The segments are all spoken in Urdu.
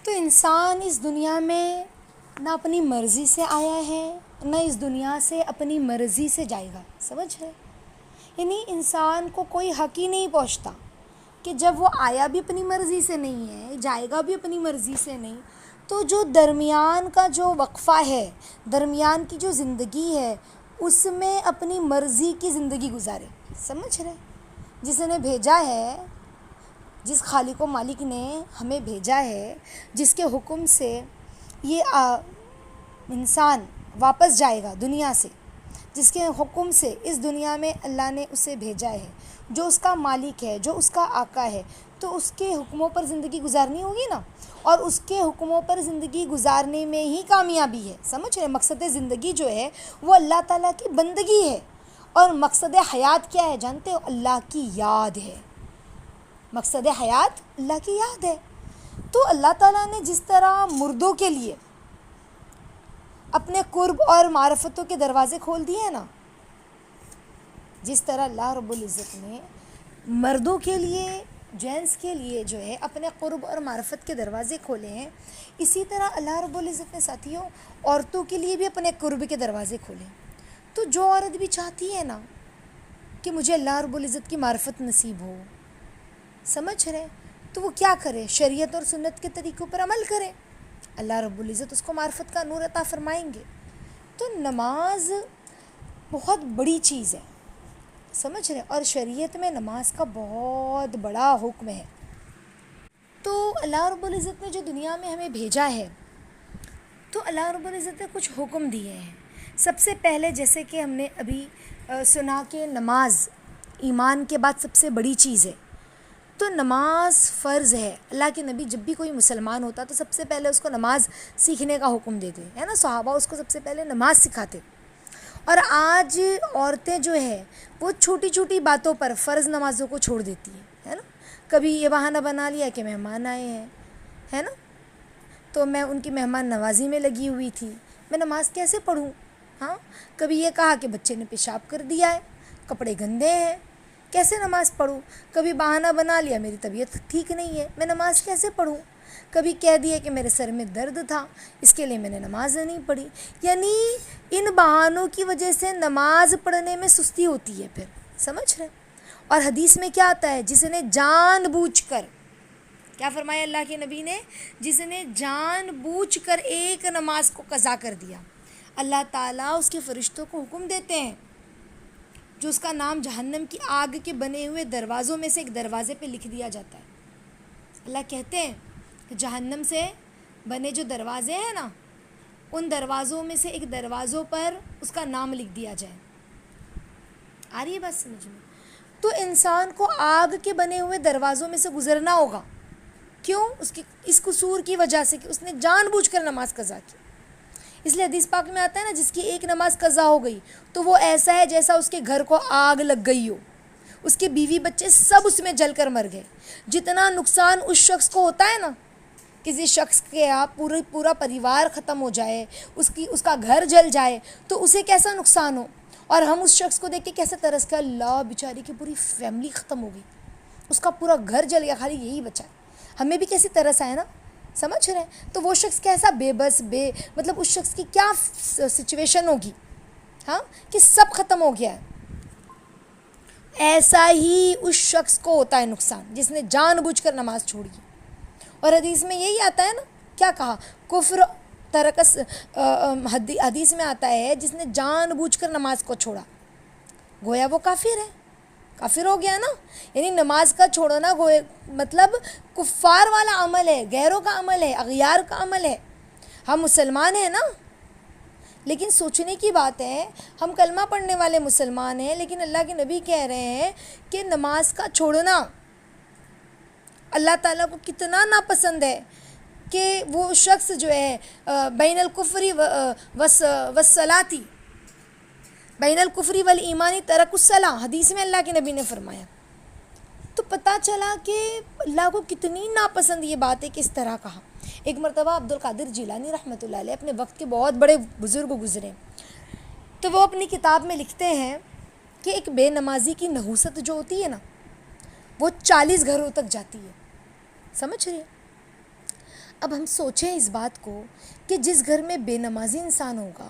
تو انسان اس دنیا میں نہ اپنی مرضی سے آیا ہے نہ اس دنیا سے اپنی مرضی سے جائے گا. سمجھ ہے؟ یعنی انسان کو کوئی حق ہی نہیں پہنچتا کہ جب وہ آیا بھی اپنی مرضی سے نہیں ہے, جائے گا بھی اپنی مرضی سے نہیں, تو جو درمیان کا جو وقفہ ہے, درمیان کی جو زندگی ہے, اس میں اپنی مرضی کی زندگی گزارے. سمجھ رہے؟ جس نے بھیجا ہے, جس خالق و مالک نے ہمیں بھیجا ہے, جس کے حکم سے یہ انسان واپس جائے گا دنیا سے, جس کے حکم سے اس دنیا میں اللہ نے اسے بھیجا ہے, جو اس کا مالک ہے, جو اس کا آقا ہے, تو اس کے حکموں پر زندگی گزارنی ہوگی نا. اور اس کے حکموں پر زندگی گزارنے میں ہی کامیابی ہے. سمجھ رہے؟ مقصد زندگی جو ہے وہ اللہ تعالیٰ کی بندگی ہے. اور مقصد حیات کیا ہے جانتے ہو؟ اللہ کی یاد ہے. مقصد حیات اللہ کی یاد ہے. تو اللہ تعالیٰ نے جس طرح مردوں کے لیے اپنے قرب اور معرفتوں کے دروازے کھول دیے ہیں نا, جس طرح اللہ رب العزت نے مردوں کے لیے, جینس کے لیے جو ہے اپنے قرب اور معرفت کے دروازے کھولے ہیں, اسی طرح اللہ رب العزت نے ساتھیوں عورتوں کے لیے بھی اپنے قرب کے دروازے کھولے. تو جو عورت بھی چاہتی ہے نا کہ مجھے اللہ رب العزت کی معرفت نصیب ہو, سمجھ رہے, تو وہ کیا کرے؟ شریعت اور سنت کے طریقوں پر عمل کرے, اللہ رب العزت اس کو معرفت کا نور عطا فرمائیں گے. تو نماز بہت بڑی چیز ہے, سمجھ رہے, اور شریعت میں نماز کا بہت بڑا حکم ہے. تو اللہ رب العزت نے جو دنیا میں ہمیں بھیجا ہے, تو اللہ رب العزت نے کچھ حکم دیے ہیں. سب سے پہلے جیسے کہ ہم نے ابھی سنا کہ نماز ایمان کے بعد سب سے بڑی چیز ہے, تو نماز فرض ہے. اللہ کے نبی جب بھی کوئی مسلمان ہوتا تو سب سے پہلے اس کو نماز سیکھنے کا حکم دیتے ہیں, ہے نا. صحابہ اس کو سب سے پہلے نماز سکھاتے. اور آج عورتیں جو ہے وہ چھوٹی چھوٹی باتوں پر فرض نمازوں کو چھوڑ دیتی ہیں, ہے نا. کبھی یہ بہانہ بنا لیا کہ مہمان آئے ہیں, ہے نا, تو میں ان کی مہمان نوازی میں لگی ہوئی تھی, میں نماز کیسے پڑھوں. ہاں, کبھی یہ کہا کہ بچے نے پیشاب کر دیا ہے, کپڑے گندے ہیں, کیسے نماز پڑھوں. کبھی بہانہ بنا لیا میری طبیعت ٹھیک نہیں ہے, میں نماز کیسے پڑھوں. کبھی کہہ دیا کہ میرے سر میں درد تھا, اس کے لیے میں نے نماز نہیں پڑھی. یعنی ان بہانوں کی وجہ سے نماز پڑھنے میں سستی ہوتی ہے پھر, سمجھ رہے. اور حدیث میں کیا آتا ہے؟ جس نے جان بوجھ کر, کیا فرمایا اللہ کے نبی نے؟ جس نے جان بوجھ کر ایک نماز کو قضا کر دیا, اللہ تعالیٰ اس کے فرشتوں کو حکم دیتے ہیں, جو اس کا نام جہنم کی آگ کے بنے ہوئے دروازوں میں سے ایک دروازے پہ لکھ دیا جاتا ہے. اللہ کہتے ہیں کہ جہنم سے بنے جو دروازے ہیں نا, ان دروازوں میں سے ایک دروازوں پر اس کا نام لکھ دیا جائے. آ رہی ہے بات سمجھ میں؟ تو انسان کو آگ کے بنے ہوئے دروازوں میں سے گزرنا ہوگا. کیوں؟ اس قصور کی وجہ سے کہ اس نے جان بوجھ کر نماز قضا کی. اس لیے حدیث پاک میں آتا ہے نا, جس کی ایک نماز قضا ہو گئی تو وہ ایسا ہے جیسا اس کے گھر کو آگ لگ گئی ہو, اس کے بیوی بچے سب اس میں جل کر مر گئے. جتنا نقصان اس شخص کو ہوتا ہے نا, کسی شخص کے پورا پریوار ختم ہو جائے, اس کا گھر جل جائے, تو اسے کیسا نقصان ہو. اور ہم اس شخص کو دیکھ کے کیسے ترس کے, اللہ بیچاری کی پوری فیملی ختم ہو گئی, اس کا پورا گھر جل گیا, خالی یہی بچا. ہمیں بھی کیسی ترس آئے نا, سمجھ رہے ہیں. تو وہ شخص کیسا بے بس مطلب اس شخص کی کیا سچویشن ہوگی, ہاں, کہ سب ختم ہو گیا ہے. ایسا ہی اس شخص کو ہوتا ہے نقصان جس نے جان بوجھ کر نماز چھوڑی. اور حدیث میں یہی آتا ہے نا, کیا کہا؟ کفر ترکس, حدیث میں آتا ہے جس نے جان بوجھ کر نماز کو چھوڑا, گویا وہ کافر ہے, کافر ہو گیا نا. یعنی نماز کا چھوڑنا مطلب کفار والا عمل ہے, غیروں کا عمل ہے, اغیار کا عمل ہے. ہم مسلمان ہیں نا, لیکن سوچنے کی بات ہے, ہم کلمہ پڑھنے والے مسلمان ہیں, لیکن اللہ کے نبی کہہ رہے ہیں کہ نماز کا چھوڑنا اللہ تعالیٰ کو کتنا ناپسند ہے, کہ وہ شخص جو ہے بین الکفری والصلاتی, بین الکفری والایمانی ترک الصلاۃ, حدیث میں اللہ کے نبی نے فرمایا. تو پتہ چلا کہ اللہ کو کتنی ناپسند یہ بات ہے, کس طرح کہا. ایک مرتبہ عبد القادر جیلانی رحمۃ اللہ علیہ, اپنے وقت کے بہت بڑے بزرگ گزرے, تو وہ اپنی کتاب میں لکھتے ہیں کہ ایک بے نمازی کی نحوست جو ہوتی ہے نا, وہ 40 گھروں تک جاتی ہے. سمجھ رہے؟ اب ہم سوچیں اس بات کو کہ جس گھر میں بے نمازی انسان ہوگا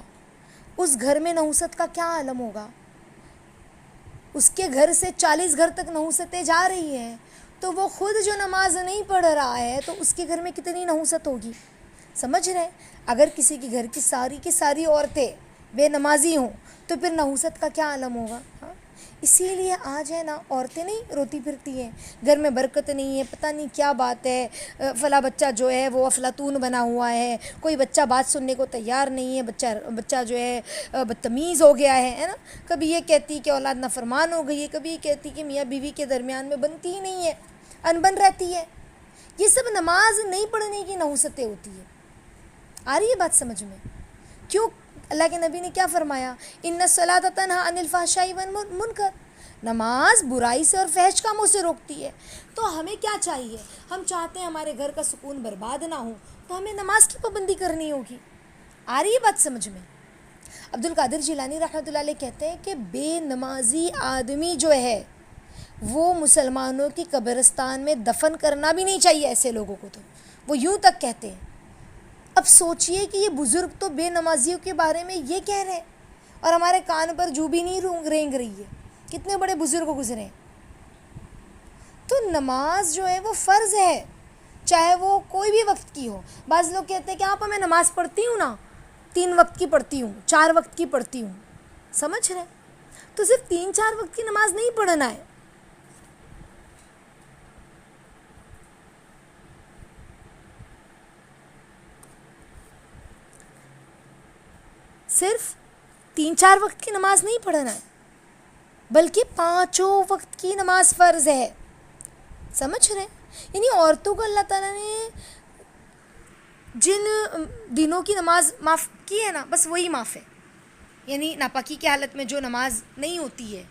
اس گھر میں نحوست کا کیا عالم ہوگا. اس کے گھر سے 40 گھر تک نحوستیں جا رہی ہیں تو وہ خود جو نماز نہیں پڑھ رہا ہے تو اس کے گھر میں کتنی نحوست ہوگی. سمجھ رہے ہیں؟ اگر کسی کے گھر کی ساری عورتیں بے نمازی ہوں تو پھر نحوست کا کیا عالم ہوگا. ہاں، اسی لیے آج ہے نا عورتیں نہیں روتی پھرتی ہیں گھر میں برکت نہیں ہے، پتہ نہیں کیا بات ہے، فلاں بچہ جو ہے وہ افلاطون بنا ہوا ہے، کوئی بچہ بات سننے کو تیار نہیں ہے، بچہ جو ہے بدتمیز ہو گیا ہے نا. کبھی یہ کہتی کہ اولاد نافرمان ہو گئی ہے، کبھی یہ کہتی کہ میاں بیوی کے درمیان میں بنتی ہی نہیں ہے، انبن رہتی ہے. یہ سب نماز نہیں پڑھنے کی نحوستیں ہوتی ہے. آ رہی ہے بات سمجھ میں؟ کیوں اللہ کے نبی نے کیا فرمایا؟ ان الصلاۃ تنہی عن الفحشاء والمنکر، نماز برائی سے اور فحش کاموں سے روکتی ہے. تو ہمیں کیا چاہیے؟ ہم چاہتے ہیں ہمارے گھر کا سکون برباد نہ ہو تو ہمیں نماز کی پابندی کرنی ہوگی. آ رہی ہے بات سمجھ میں؟ عبد القادر جیلانی رحمۃ اللہ علیہ کہتے ہیں کہ بے نمازی آدمی جو ہے وہ مسلمانوں کی قبرستان میں دفن کرنا بھی نہیں چاہیے. ایسے لوگوں کو تو وہ یوں تک کہتے ہیں. اب سوچئے کہ یہ بزرگ تو بے نمازیوں کے بارے میں یہ کہہ رہے ہیں اور ہمارے کان پر جو بھی نہیں رینگ رہی ہے. کتنے بڑے بزرگ گزرے ہیں. تو نماز جو ہے وہ فرض ہے، چاہے وہ کوئی بھی وقت کی ہو. بعض لوگ کہتے ہیں کہ آپ میں نماز پڑھتی ہوں نا، 3 وقت کی پڑھتی ہوں، 4 وقت کی پڑھتی ہوں. سمجھ رہے؟ تو صرف 3-4 وقت کی نماز نہیں پڑھنا ہے. صرف 3-4 وقت کی نماز نہیں پڑھنا ہے بلکہ 5 وقت کی نماز فرض ہے. سمجھ رہے؟ یعنی عورتوں کو اللہ تعالیٰ نے جن دنوں کی نماز معاف کی ہے نا، بس وہی معاف ہے. یعنی ناپاکی کی حالت میں جو نماز نہیں ہوتی ہے،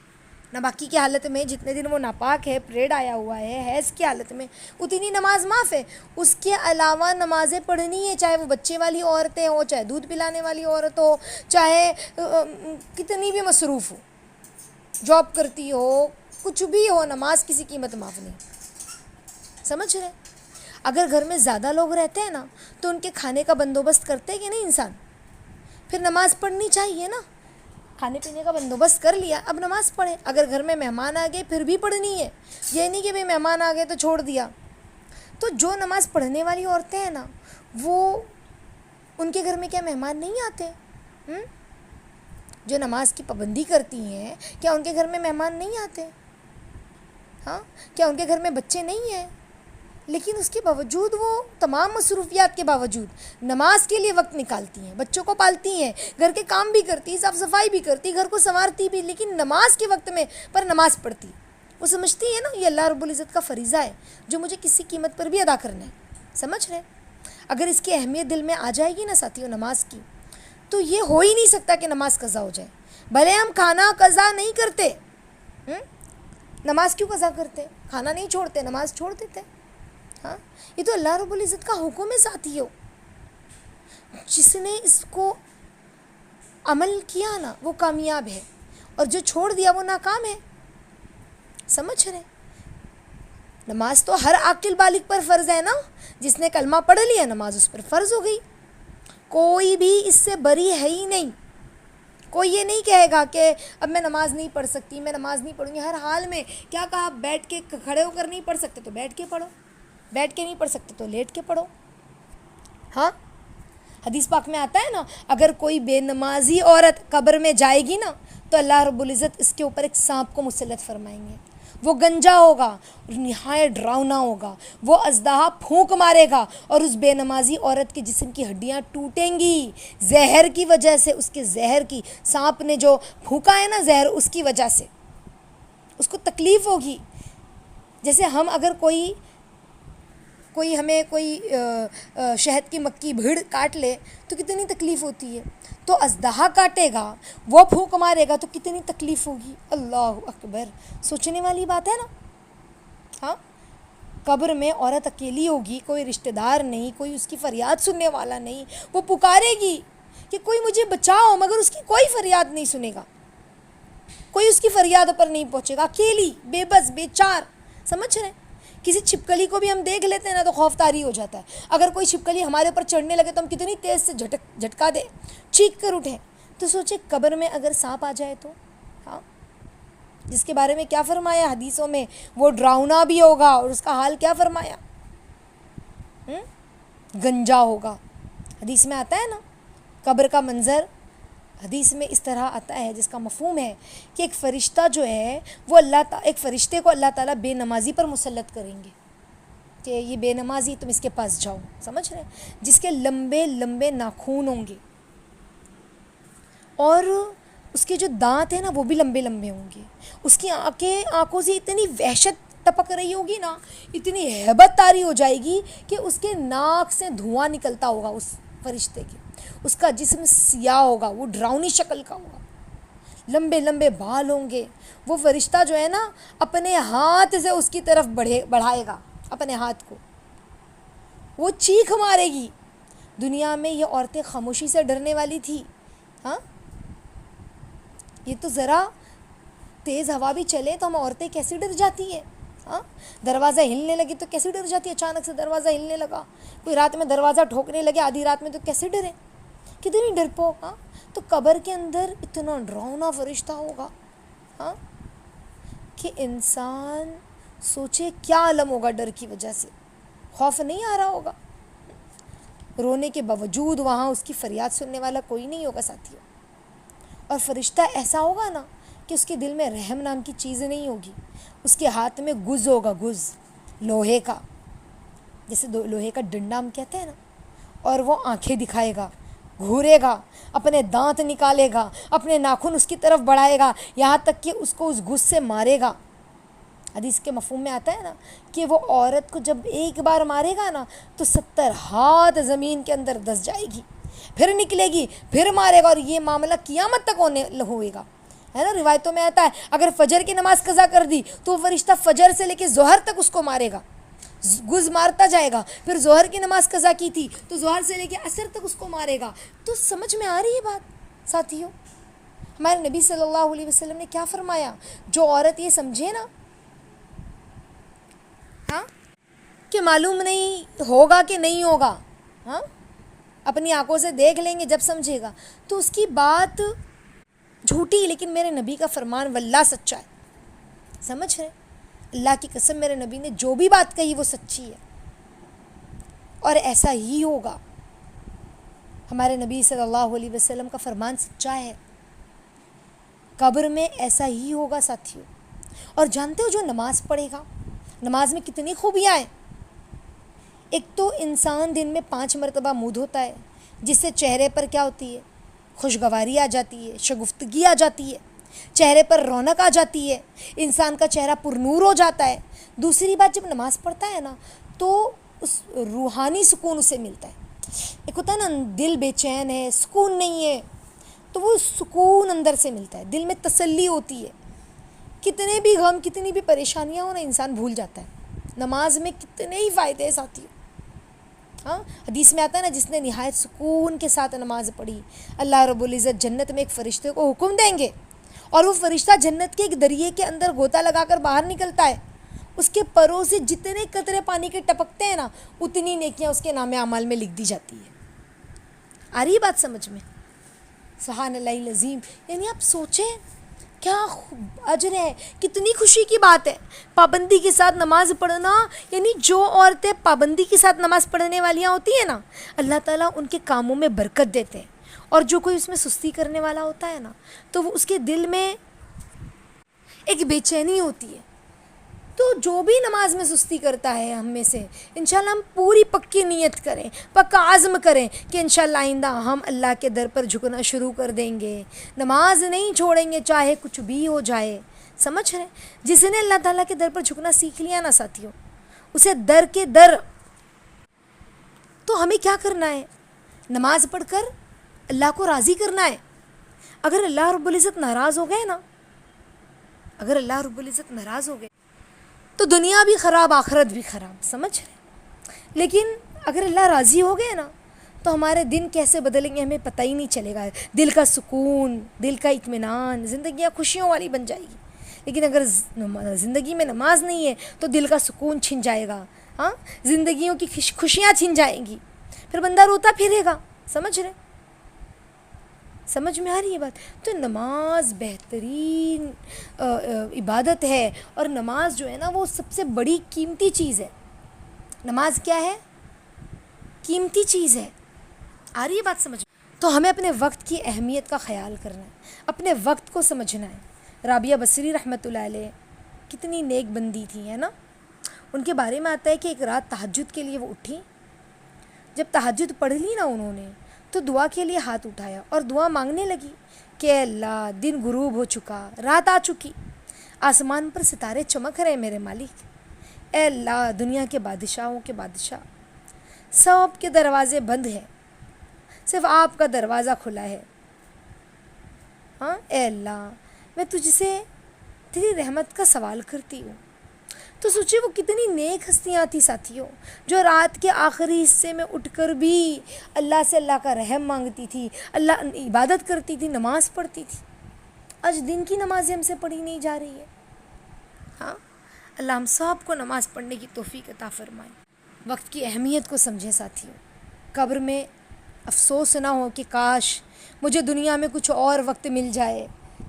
ناپاکی کی حالت میں جتنے دن وہ ناپاک ہے، پریڈ آیا ہوا ہے، حیض کی حالت میں، اتنی نماز معاف ہے. اس کے علاوہ نمازیں پڑھنی ہے، چاہے وہ بچے والی عورتیں ہوں، چاہے دودھ پلانے والی عورت ہو، چاہے کتنی بھی مصروف ہو، جاب کرتی ہو، کچھ بھی ہو، نماز کسی قیمت معاف نہیں. سمجھ رہے؟ اگر گھر میں زیادہ لوگ رہتے ہیں نا تو ان کے کھانے کا بندوبست کرتے کہ نہیں انسان، پھر نماز پڑھنی چاہیے نا. کھانے پینے کا بندوبست کر لیا، اب نماز پڑھیں. اگر گھر میں مہمان آ گئے پھر بھی پڑھنی ہے، یہ نہیں کہ بھئی مہمان آ گئے تو چھوڑ دیا. تو جو نماز پڑھنے والی عورتیں ہیں نا، وہ ان کے گھر میں کیا مہمان نہیں آتے؟ جو نماز کی پابندی کرتی ہیں کیا ان کے گھر میں مہمان نہیں آتے؟ ہاں، کیا ان کے گھر میں بچے نہیں ہیں؟ لیکن اس کے باوجود وہ تمام مصروفیات کے باوجود نماز کے لیے وقت نکالتی ہیں، بچوں کو پالتی ہیں، گھر کے کام بھی کرتی، صاف صفائی بھی کرتی، گھر کو سنوارتی بھی، لیکن نماز کے وقت میں پر نماز پڑھتی. وہ سمجھتی ہے نا یہ اللہ رب العزت کا فریضہ ہے جو مجھے کسی قیمت پر بھی ادا کرنا ہے. سمجھ رہے؟ اگر اس کی اہمیت دل میں آ جائے گی نا ساتھیوں نماز کی، تو یہ ہو ہی نہیں سکتا کہ نماز قضا ہو جائے. بھلے ہم کھانا قضا نہیں کرتے، نماز کیوں قضا کرتے؟ کھانا نہیں چھوڑتے، نماز چھوڑ دیتے. ہاں، یہ تو اللہ رب العزت کا حکم ہے ساتھیوں. جس نے اس کو عمل کیا نا وہ کامیاب ہے، اور جو چھوڑ دیا وہ ناکام ہے. سمجھ رہے؟ نماز تو ہر عاقل بالغ پر فرض ہے نا. جس نے کلمہ پڑھ لیا نماز اس پر فرض ہو گئی. کوئی بھی اس سے بری ہے ہی نہیں. کوئی یہ نہیں کہے گا کہ اب میں نماز نہیں پڑھ سکتی، میں نماز نہیں پڑھوں گی. ہر حال میں کیا کہا؟ بیٹھ کے کھڑے ہو کر نہیں پڑھ سکتے تو بیٹھ کے پڑھو، بیٹھ کے نہیں پڑھ سکتے تو لیٹ کے پڑھو. ہاں، حدیث پاک میں آتا ہے نا، اگر کوئی بے نمازی عورت قبر میں جائے گی نا تو اللہ رب العزت اس کے اوپر ایک سانپ کو مسلط فرمائیں گے. وہ گنجا ہوگا اور نہایت ڈراؤنا ہوگا. وہ اژدہا پھونک مارے گا اور اس بے نمازی عورت کے جسم کی ہڈیاں ٹوٹیں گی زہر کی وجہ سے. اس کے زہر کی، سانپ نے جو پھونکا ہے نا زہر، اس کی وجہ سے اس کو تکلیف ہوگی. جیسے ہم اگر کوئی ہمیں کوئی شہد کی مکھی بھیڑ کاٹ لے تو کتنی تکلیف ہوتی ہے. تو اژدہا کاٹے گا، وہ پھونک مارے گا تو کتنی تکلیف ہوگی. اللہ اکبر، سوچنے والی بات ہے نا. ہاں، قبر میں عورت اکیلی ہوگی، کوئی رشتہ دار نہیں، کوئی اس کی فریاد سننے والا نہیں. وہ پکارے گی کہ کوئی مجھے بچاؤ، مگر اس کی کوئی فریاد نہیں سنے گا، کوئی اس کی فریاد پر نہیں پہنچے گا. اکیلی، بے بس، بے چار. سمجھ رہے ہیں؟ کسی چھپکلی کو بھی ہم دیکھ لیتے ہیں نا تو خوف طاری ہو جاتا ہے. اگر کوئی چھپکلی ہمارے اوپر چڑھنے لگے تو ہم کتنی تیز سے جھٹکا دیں, چیخ کر اٹھیں. تو سوچیں قبر میں اگر سانپ آ جائے تو, ہاں, جس کے بارے میں کیا فرمایا حدیثوں میں, وہ ڈراؤنا بھی ہوگا, اور اس کا حال کیا فرمایا, گنجا ہوگا. حدیث میں آتا ہے نا قبر کا منظر, حدیث میں اس طرح آتا ہے جس کا مفہوم ہے کہ ایک فرشتہ جو ہے وہ ایک فرشتے کو اللہ تعالیٰ بے نمازی پر مسلط کریں گے کہ یہ بے نمازی, تم اس کے پاس جاؤ. سمجھ رہے ہیں, جس کے لمبے لمبے ناخون ہوں گے, اور اس کے جو دانت ہیں نا وہ بھی لمبے لمبے ہوں گے. اس کی آنکھوں سے اتنی وحشت ٹپک رہی ہوگی نا, اتنی ہیبت طاری ہو جائے گی کہ اس کے ناک سے دھواں نکلتا ہوگا اس فرشتے کے. اس کا جسم سیاہ ہوگا, وہ ڈراؤنی شکل کا ہوگا, لمبے لمبے بال ہوں گے. وہ فرشتہ جو ہے نا اپنے ہاتھ سے اس کی طرف بڑھائے گا, اپنے ہاتھ کو, وہ چیخ مارے گی. دنیا میں یہ عورتیں خاموشی سے ڈرنے والی تھی, ہاں, یہ تو ذرا تیز ہوا بھی چلے تو ہم عورتیں کیسے ڈر جاتی ہیں, ہاں, دروازہ ہلنے لگی تو کیسے ڈر جاتی ہے, اچانک سے دروازہ ہلنے لگا, کوئی رات میں دروازہ ٹھوکنے لگے آدھی رات میں تو کیسے ڈریں, کتنی ڈرپوک. ہاں, تو قبر کے اندر اتنا ڈراؤنا فرشتہ ہوگا, ہاں, کہ انسان سوچے کیا عالم ہوگا ڈر کی وجہ سے. خوف نہیں آ رہا ہوگا, رونے کے باوجود وہاں اس کی فریاد سننے والا کوئی نہیں ہوگا ساتھیوں. اور فرشتہ ایسا ہوگا نا کہ اس کے دل میں رحم نام کی چیز نہیں ہوگی. اس کے ہاتھ میں گز ہوگا, گز لوہے کا, جیسے لوہے کا ڈنڈا ہم کہتے ہیں نا, اور وہ آنکھیں دکھائے گا, گھورے گا, اپنے دانت نکالے گا, اپنے ناخن اس کی طرف بڑھائے گا, یہاں تک کہ اس کو اس گز سے مارے گا. حدیث کے مفہوم میں آتا ہے نا کہ وہ عورت کو جب ایک بار مارے گا نا تو 70 ہاتھ زمین کے اندر دس جائے گی, پھر نکلے گی, پھر مارے گا, اور یہ معاملہ قیامت تک ہوئے گا, ہے نا. روایتوں میں آتا ہے اگر فجر کی نماز قضا کر دی تو وہ فرشتہ فجر سے لے کے ظہر تک اس کو مارے گا, گز مارتا جائے گا. پھر ظہر کی نماز قضا کی تھی تو ظہر سے لے کے عصر تک اس کو مارے گا. تو سمجھ میں آ رہی ہے بات ساتھیوں, ہمارے نبی صلی اللہ علیہ وسلم نے کیا فرمایا. جو عورت یہ سمجھے نا, ہاں, کہ معلوم نہیں ہوگا کہ نہیں ہوگا, ہاں, اپنی آنکھوں سے دیکھ لیں گے جب سمجھے گا, تو اس کی بات جھوٹی, لیکن میرے نبی کا فرمان واللہ سچا ہے. سمجھ رہے, اللہ کی قسم میرے نبی نے جو بھی بات کہی وہ سچی ہے, اور ایسا ہی ہوگا. ہمارے نبی صلی اللہ علیہ وسلم کا فرمان سچا ہے, قبر میں ایسا ہی ہوگا ساتھیوں. اور جانتے ہو جو نماز پڑھے گا, نماز میں کتنی خوبیاں ہیں. ایک تو انسان دن میں 5 مرتبہ منہ دھوتا ہے, جس سے چہرے پر کیا ہوتی ہے, خوشگواری آ جاتی ہے, شگفتگی آ جاتی ہے, چہرے پر رونق آ جاتی ہے, انسان کا چہرہ پر نور ہو جاتا ہے. دوسری بات, جب نماز پڑھتا ہے نا تو اس روحانی سکون اسے ملتا ہے. ایک ہوتا ہے نا دل بے چین ہے, سکون نہیں ہے, تو وہ سکون اندر سے ملتا ہے, دل میں تسلی ہوتی ہے. کتنے بھی غم, کتنی بھی پریشانیاں ہو نا, انسان بھول جاتا ہے. نماز میں کتنے ہی فائدے ہیں ساتھیوں. ہاں, حدیث میں آتا ہے نا جس نے نہایت سکون کے ساتھ نماز پڑھی, اللہ رب العزت جنت میں ایک فرشتے کو حکم دیں گے, اور وہ فرشتہ جنت کے ایک دریا کے اندر غوطہ لگا کر باہر نکلتا ہے. اس کے پروں سے جتنے قطرے پانی کے ٹپکتے ہیں نا, اتنی نیکیاں اس کے نام اعمال میں لکھ دی جاتی ہے. آ رہی بات سمجھ میں, سبحان اللہ العظیم. یعنی آپ سوچیں کیا اجر ہے, کتنی خوشی کی بات ہے پابندی کے ساتھ نماز پڑھنا. یعنی جو عورتیں پابندی کے ساتھ نماز پڑھنے والیاں ہوتی ہیں نا, اللہ تعالیٰ ان کے کاموں میں برکت دیتے ہیں. اور جو کوئی اس میں سستی کرنے والا ہوتا ہے نا, تو وہ اس کے دل میں ایک بے چینی ہوتی ہے. تو جو بھی نماز میں سستی کرتا ہے ہم میں سے, انشاءاللہ ہم پوری پکی نیت کریں, پکا عزم کریں کہ انشاءاللہ آئندہ ہم اللہ کے در پر جھکنا شروع کر دیں گے, نماز نہیں چھوڑیں گے چاہے کچھ بھی ہو جائے. سمجھ رہے, جس نے اللہ تعالیٰ کے در پر جھکنا سیکھ لیا نا ساتھیوں, اسے در کے در. تو ہمیں کیا کرنا ہے, نماز پڑھ کر اللہ کو راضی کرنا ہے. اگر اللہ رب العزت ناراض ہو گئے نا, اگر اللہ رب العزت ناراض ہو گئے تو دنیا بھی خراب, آخرت بھی خراب. سمجھ رہے, لیکن اگر اللہ راضی ہو گئے نا تو ہمارے دن کیسے بدلیں گے ہمیں پتہ ہی نہیں چلے گا. دل کا سکون, دل کا اطمینان, زندگیاں خوشیوں والی بن جائے گی. لیکن اگر زندگی میں نماز نہیں ہے تو دل کا سکون چھن جائے گا، ہاں، زندگیوں کی خوشیاں چھن جائیں گی، پھر بندہ روتا پھرے گا. سمجھ رہے؟ سمجھ میں آ رہی ہے بات؟ تو نماز بہترین عبادت ہے، اور نماز جو ہے نا وہ سب سے بڑی قیمتی چیز ہے. نماز کیا ہے؟ قیمتی چیز ہے. آ رہی ہے بات سمجھ؟ تو ہمیں اپنے وقت کی اہمیت کا خیال کرنا ہے، اپنے وقت کو سمجھنا ہے. رابعہ بصری رحمۃ اللہ علیہ کتنی نیک بندی تھی، ہے نا. ان کے بارے میں آتا ہے کہ ایک رات تہجد کے لیے وہ اٹھی. جب تہجد پڑھ لی نا انہوں نے تو دعا کے لیے ہاتھ اٹھایا اور دعا مانگنے لگی کہ اے اللہ، دن غروب ہو چکا، رات آ چکی، آسمان پر ستارے چمک رہے میرے مالک. اے اللہ، دنیا کے بادشاہوں کے بادشاہ، سب کے دروازے بند ہیں، صرف آپ کا دروازہ کھلا ہے. ہاں اے اللہ، میں تجھ سے تیری رحمت کا سوال کرتی ہوں. تو سوچے وہ کتنی نیک ہستیاں تھیں ساتھیوں، جو رات کے آخری حصے میں اٹھ کر بھی اللہ سے اللہ کا رحم مانگتی تھی، اللہ عبادت کرتی تھی، نماز پڑھتی تھی. آج دن کی نمازیں ہم سے پڑھی نہیں جا رہی ہے. ہاں، اللہ ہم سب کو نماز پڑھنے کی توفیق عطا فرمائے. وقت کی اہمیت کو سمجھیں ساتھیوں. قبر میں افسوس نہ ہو کہ کاش مجھے دنیا میں کچھ اور وقت مل جائے،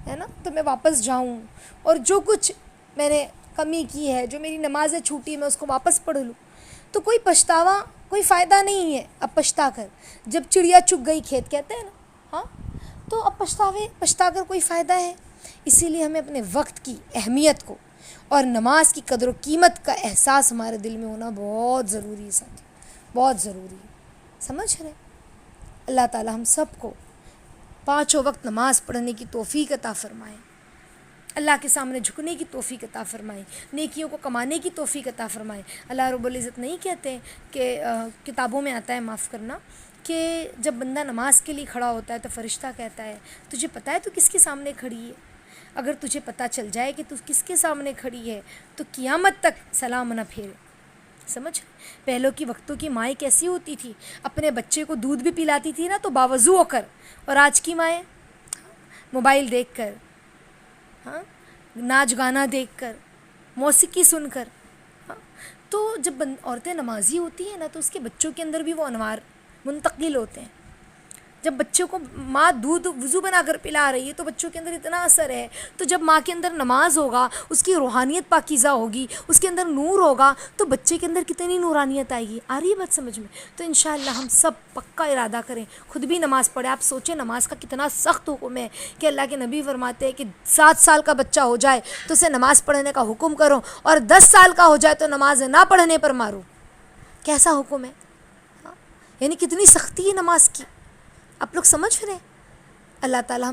ہے نا، تو میں واپس جاؤں اور جو کچھ میں نے کمی کی ہے، جو میری نمازیں چھوٹی میں اس کو واپس پڑھ لوں. تو کوئی پچھتاوا، کوئی فائدہ نہیں ہے اب پچھتا کر. جب چڑیا چگ گئی کھیت، کہتے ہیں نا، ہاں، تو اب پچھتا کر کوئی فائدہ ہے؟ اسی لیے ہمیں اپنے وقت کی اہمیت کو اور نماز کی قدر و قیمت کا احساس ہمارے دل میں ہونا بہت ضروری ہے ساتھی، بہت ضروری ہے. سمجھ رہے؟ اللہ تعالی ہم سب کو 5 وقت نماز پڑھنے کی توفیق عطا فرمائے، اللہ کے سامنے جھکنے کی توفیق عطا فرمائے، نیکیوں کو کمانے کی توفیق عطا فرمائے. اللہ رب العزت نہیں کہتے کہ کتابوں میں آتا ہے، معاف کرنا، کہ جب بندہ نماز کے لیے کھڑا ہوتا ہے تو فرشتہ کہتا ہے تجھے پتہ ہے تو کس کے سامنے کھڑی ہے؟ اگر تجھے پتہ چل جائے کہ تو کس کے سامنے کھڑی ہے تو قیامت تک سلام نہ پھیرے. سمجھ؟ پہلوں کی وقتوں کی مائیں کیسی ہوتی تھی، اپنے بچے کو دودھ بھی پلاتی تھی نا تو باوضو ہو کر، اور آج کی مائیں موبائل دیکھ کر، ہاں، ناچ گانا دیکھ کر، موسیقی سن کر. ہاں، تو جب عورتیں نمازی ہوتی ہیں نا تو اس کے بچوں کے اندر بھی وہ انوار منتقل ہوتے ہیں. جب بچوں کو ماں دودھ وضو بنا کر پلا رہی ہے تو بچوں کے اندر اتنا اثر ہے. تو جب ماں کے اندر نماز ہوگا، اس کی روحانیت پاکیزہ ہوگی، اس کے اندر نور ہوگا تو بچے کے اندر کتنی نورانیت آئے گی. آ رہی ہے بات سمجھ میں؟ تو انشاءاللہ ہم سب پکا ارادہ کریں، خود بھی نماز پڑھیں. آپ سوچیں نماز کا کتنا سخت حکم ہے کہ اللہ کے نبی فرماتے ہیں کہ 7 سال کا بچہ ہو جائے تو اسے نماز پڑھنے کا حکم کرو، اور 10 سال کا ہو جائے تو نماز نہ پڑھنے پر مارو. کیسا حکم ہے؟ یعنی کتنی سختی ہے نماز کی. آپ لوگ سمجھ رہے ہیں؟ اللہ تعالیٰ